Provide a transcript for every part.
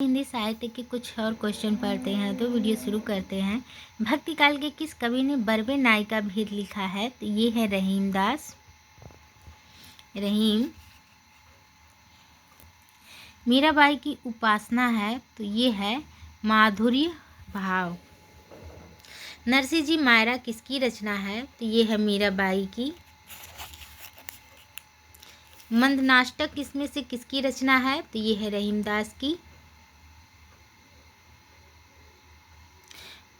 हिंदी साहित्य के कुछ और क्वेश्चन पढ़ते हैं तो वीडियो शुरू करते हैं। भक्ति काल के किस कवि ने बरबे नाई का भेद लिखा है? तो ये है रहीम। मीराबाई की उपासना है तो ये है माधुर्य भाव। नरसिंह जी मायरा किसकी रचना है? तो ये है मीराबाई की। मंदनाष्टक इसमें से किसकी रचना है? तो ये है रहीमदास की।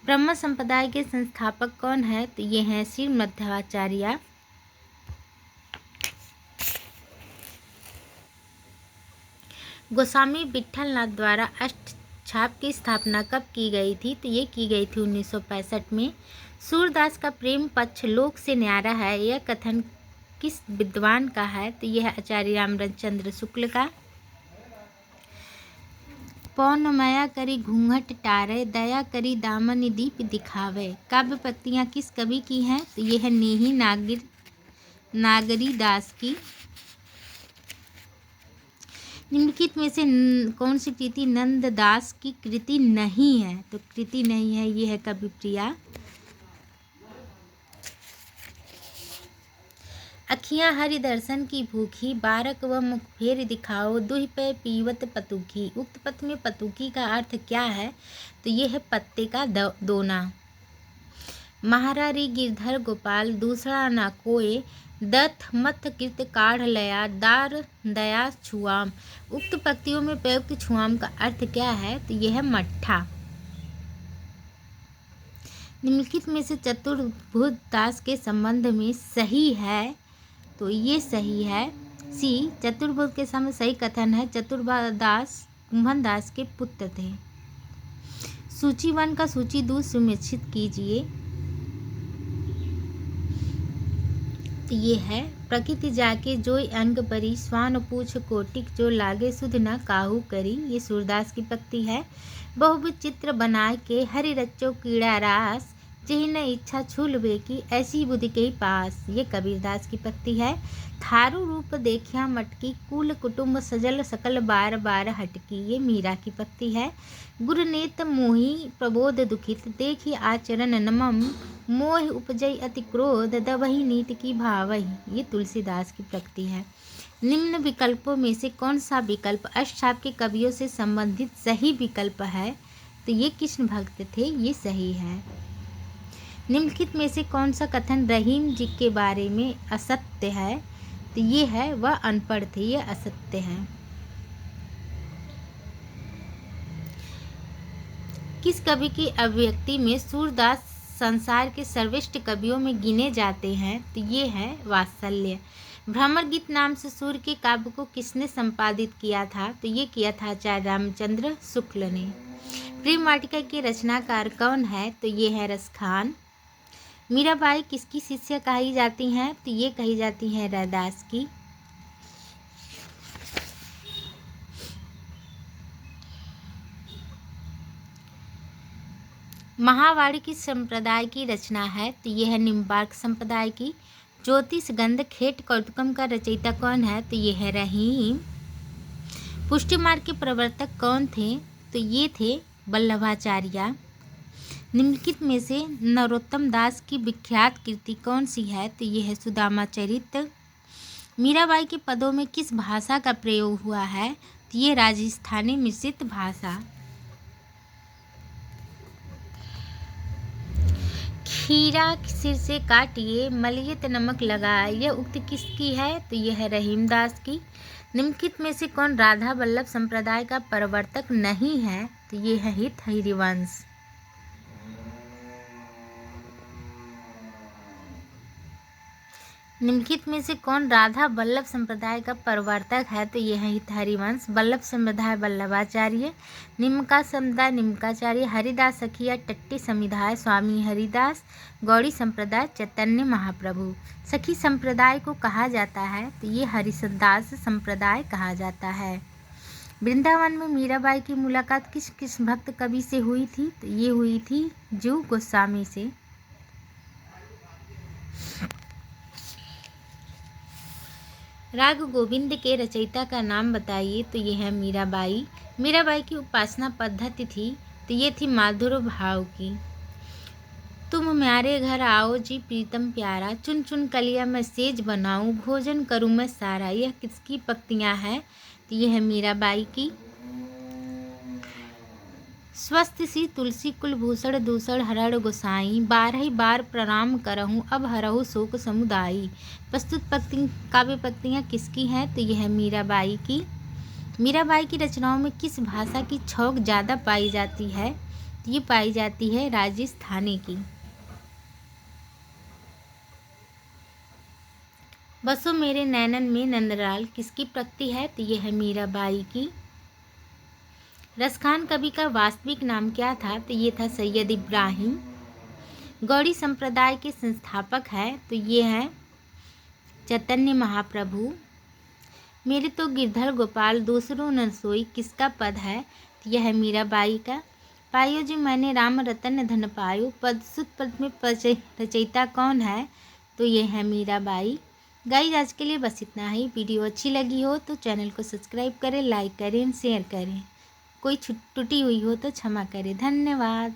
ब्रह्म संप्रदाय के संस्थापक कौन है? तो ये हैं श्री मध्वाचार्य। गोस्वामी विट्ठलनाथ द्वारा अष्टछाप की स्थापना कब की गई थी? तो ये की गई थी 1965 में। सूरदास का प्रेम पक्ष लोक से न्यारा है, यह कथन किस विद्वान का है? तो यह आचार्य रामचंद्र शुक्ल का। पौन मया करी घूंघट टारे, दया करी दामन दीप दिखावे। काव्य पत्तियां किस कवि की हैं? तो ये है नेही नागरी दास की। निम्नलिखित में से कौन सी कृति नंददास की कृति नहीं है? तो कृति नहीं है ये है कवि प्रिया। अखियाँ हरि दर्शन की भूखी, बारक व मुख फेर दिखाओ, दुहि पे पीवत पतुकी। उक्त पद में पतुकी का अर्थ क्या है? तो ये है पत्ते का दोना। महारारी गिरधर गोपाल दूसरा ना कोय, दत्त मत कृत काढ़ लया, दार दया छुआम। उक्त पंक्तियों में प्रयुक्त छुआम का अर्थ क्या है? तो यह है मट्ठा। निम्नलिखित में से चतुर्भुज दास के संबंध में सही है? तो ये सही है सी। चतुर्भुज के समय सही कथन है चतुर्भुज दास कुंभन दास के पुत्र थे। सूची 1 का सूची 2 सुनिश्चित कीजिए। तो ये है प्रकृति जाके जोई अंग परी, स्वान पूछ कोटिक जो लागे सुध न काहू करी। ये सूरदास की पंक्ति है। बहुविध चित्र बनाए के हरि रचो कीड़ा रास, जेहि न इच्छा छूलबे की ऐसी बुद्धि के पास। ये कबीरदास की पंक्ति है। थारू रूप देखिया मटकी, कुल कुटुंब सजल सकल बार बार हटकी। ये मीरा की पंक्ति है। गुरुनेत मोहि प्रबोध दुखित, देखी आचरण नमम, मोह उपजई अति क्रोध, दबहि नीति की भावहि। ये तुलसीदास की पंक्ति है। निम्न विकल्पों में से कौन सा विकल्प अष्टछाप के कवियों से संबंधित सही विकल्प है? तो ये कृष्ण भक्त थे, ये सही है। निम्नलिखित में से कौन सा कथन रहीम जी के बारे में असत्य है? तो ये है वह अनपढ़ थे, ये असत्य है। किस कवि की अभिव्यक्ति में सूरदास संसार के सर्वश्रेष्ठ कवियों में गिने जाते हैं? तो ये है वात्सल्य। भ्रमर गीत नाम से सूर्य के काव्य को किसने संपादित किया था? तो ये किया था आचार्य रामचंद्र शुक्ल ने। प्रेम वाटिका के रचनाकार कौन है? तो ये है रसखान। मीराबाई किसकी शिष्या कही जाती हैं? तो ये कही जाती हैं रैदास की। महावाणी किस संप्रदाय की रचना है? तो ये है निम्बार्क संप्रदाय की। ज्योतिष गंध खेट कौतुकम का रचयिता कौन है? तो ये है रहीम। पुष्टि मार्ग के प्रवर्तक कौन थे? तो ये थे वल्लभाचार्य। निम्नलिखित में से नरोत्तम दास की विख्यात कृति कौन सी है? तो ये है सुदामा चरित। मीराबाई के पदों में किस भाषा का प्रयोग हुआ है? तो ये राजस्थानी मिश्रित भाषा। खीरा सिर से काटिए, मलियत नमक लगाए, यह उक्ति किसकी है? तो यह है रहीमदास की। निम्नलिखित में से कौन राधा वल्लभ संप्रदाय का प्रवर्तक नहीं है? तो ये है हित हरिवंश। निम्नलिखित में से कौन राधा वल्लभ संप्रदाय का प्रवर्तक है? तो यह है हित हरिवंश। वल्लभ संप्रदाय वल्लभाचार्य, निम्का समुदाय निम्काचार्य, हरिदास सखिया टट्टी समुदाय स्वामी हरिदास, गौड़ी संप्रदाय चैतन्य महाप्रभु। सखी संप्रदाय को कहा जाता है? तो ये हरिदास संप्रदाय कहा जाता है। वृंदावन में मीराबाई की मुलाकात किस किस भक्त कवि से हुई थी? तो ये हुई थी जीव गोस्वामी से। राग गोविंद के रचयिता का नाम बताइए। तो ये है मीराबाई। मीराबाई की उपासना पद्धति थी तो ये थी माधुर भाव की। तुम म्यारे घर आओ जी प्रीतम प्यारा, चुन चुन कलिया मैं सेज बनाऊं, भोजन करूं मैं सारा। यह किसकी पंक्तियां हैं? तो ये है मीराबाई की। स्वस्थ सी तुलसी कुलभूषण दूषण हरण गोसाई, 12 बार प्रणाम करहूँ अब हरहु शोक समुदायी। प्रस्तुत काव्य पंक्तियाँ किसकी हैं? तो यह है मीराबाई की। मीराबाई की रचनाओं में किस भाषा की छौक ज़्यादा पाई जाती है? तो ये पाई जाती है राजस्थानी की। बसो मेरे नैनन में नंदलाल किसकी पंक्ति है? तो यह है मीराबाई की। रसखान कवि का वास्तविक नाम क्या था? तो ये था सैयद इब्राहिम। गौड़ी संप्रदाय के संस्थापक है तो ये है चैतन्य महाप्रभु। मेरे तो गिरधर गोपाल दूसरों न सोई किसका पद है? तो यह है मीराबाई का। पायो जो मैंने राम रतन धन पायो, पद सुत पद में रचयिता कौन है? तो ये है मीराबाई। गाइस आज के लिए बस इतना ही। वीडियो अच्छी लगी हो तो चैनल को सब्सक्राइब करें, लाइक करें, शेयर करें। कोई त्रुटि हुई हो तो क्षमा करें। धन्यवाद।